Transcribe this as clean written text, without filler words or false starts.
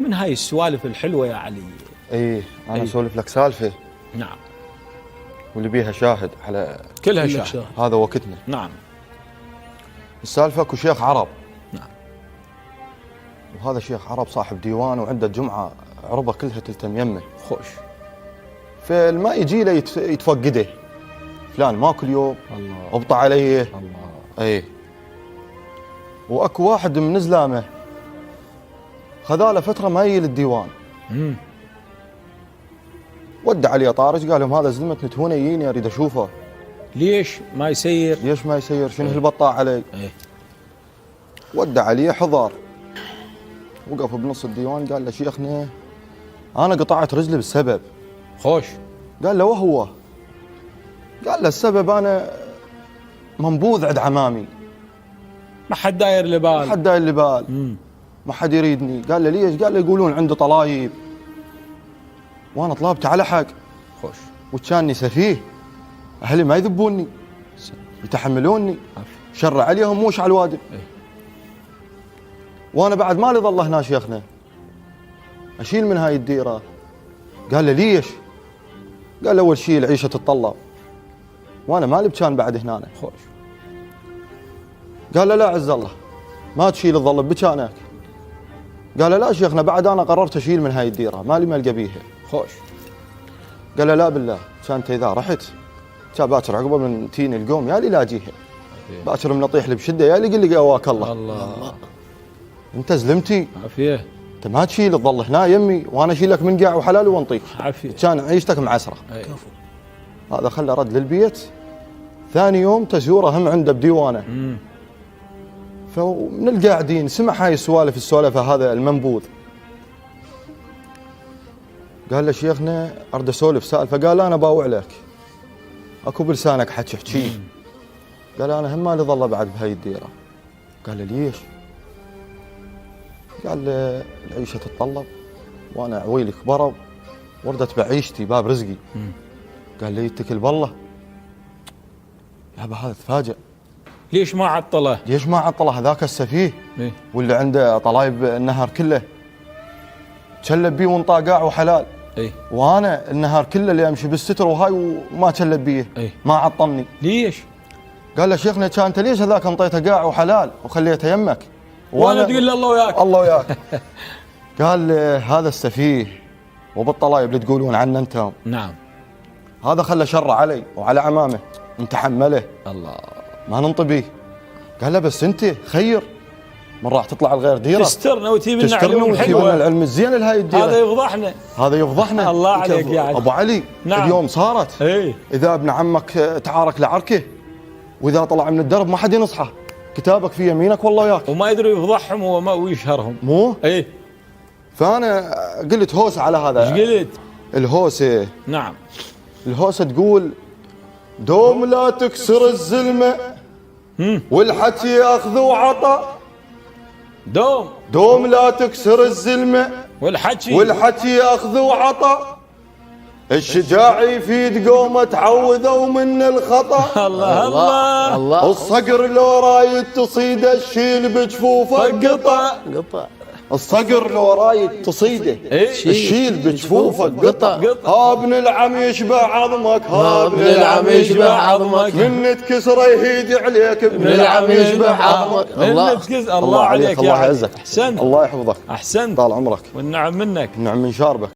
من هاي السوالف الحلوة يا علي. ايه انا أي. اسولف لك سالفه نعم. واللي بيها شاهد على كلها شاهد. هذا وقتنا. نعم. السالفه اكو شيخ عرب، نعم. وهذا شيخ عرب صاحب ديوان وعنده جمعه عربه كلها تلتم يمه. خوش. فالماء يجي له يتفقده، فلان ماكل يوم الله ابطى عليه. الله. ايه واكو واحد من زلامه خذاله فتره ما يجي للديوان، ودع عليه طارش قال لهم هذا زلمه نتونه يجيني اريد اشوفه. ليش ما يسير؟ ليش ما يسير؟ شنو هالبطاء علي؟ ايه. ودع عليه حضار، وقف بنص الديوان قال له شيخنا انا قطعت رجلي بالسبب. خوش. قال له وهو؟ قال له السبب انا منبوذ عند عمامي، ما حد داير لي بال. ما حد داير لي بال، ما حد يريدني. قال له ليش؟ قال له يقولون عنده طلايب وانا طلبت على حق. خوش. وكاني سفيه، اهلي ما يذبوني يتحملوني، شر عليهم موش على الوادم. ايه. وانا بعد ما لي ظل هنا شيخنا اشيل من هاي الديره. قال له ليش؟ قال له اول شيء العيشه تتطلب وانا مالي بكان بعد هنا. خوش. قال له لا عز الله ما تشيل الظل بكانك. قال له لا شيخنا بعد انا قررت اشيل من هاي الديره مالي ملقى بيها. خوش. قال له لا بالله كانت اذا رحت كان باكر عقبه من تيني القوم يا لي لاجيها، باكر من اطيح لي بشده يا لي قل لي قواك الله. الله. انت زلمتي، عافيه. انت ما تشيل الظل هنا يمي وانا اشيلك من قاع وحلال ونطيح. عافيه. كان عيشتك معسره. ايه. هذا خلى رد للبيت. ثاني يوم تزوره هم عنده بديوانه. فمن القاعدين سمع هاي السوالف هذا المنبوذ. قال له شيخنا ارد اسولف سالفه. قال انا باوع لك اكو بلسانك حكي. قال انا هم مالي ظل بعد بهاي الديره. قال له ليش؟ قال له العيشه تتطلب وانا عويلي كبروا وردت بعيشتي باب رزقي. قال لي يتكل بالله. يابا هذا تفاجئ. ليش ما عطله؟ ليش ما عطله هذاك السفيه؟ ايه. واللي عنده طلايب النهار كله تشلب بيه وانطاه قاع وحلال. ايه. وانا النهار كله اللي امشي بالستر وهاي وما تشلب بيه. ايه. ما عطني. ليش؟ قال له شيخنا كان انت ليش هذاك انطيته قاع وحلال وخليته يمك وانا تقول له الله وياك. الله وياك. قال هذا السفيه وبالطلايب اللي تقولون عنه انتم. نعم. هذا خلى شر علي وعلى عمامه نتحمله الله. ما ننطبيه. قال له بس انت خير من راح تطلع الغير ديره تسترنا وتجيب لنا تسترنا علوم وتجيب لنا حلوه. العلم الزين لهاي الديره. هذا يفضحنا. هذا يفضحنا. الله عليك يا علي. ابو علي. نعم. اليوم صارت. ايه. اذا ابن عمك تعارك لعركه واذا طلع من الدرب ما حد ينصحه، كتابك في يمينك والله وياك. وما يدري يفضحهم ويشهرهم. مو؟ ايه. فانا قلت هوسه على هذا. ايش قلت؟ الهوسه. نعم. الهوسه تقول دوم لا تكسر الزلمه والحكي ياخذ وعطى. دوم لا تكسر الزلمه والحكي ياخذ وعطى. الشجاع يفيد قومه تعوذوا من الخطا. الله الله الله. الصقر لو رايد تصيده الشيل بجفوفه قطع. الصقر لو رايد تصيده الشيل بجفوفه قطع. ها ابن العم يشبه عظمك، ها ابن العم يشبه عظمك، من تكسره يهيد عليك ابن العم يشبه عظمك. الله عليك. الله يعزك. احسنت. الله يحفظك. احسنت. طال عمرك. والنعم منك. النعم من شاربك.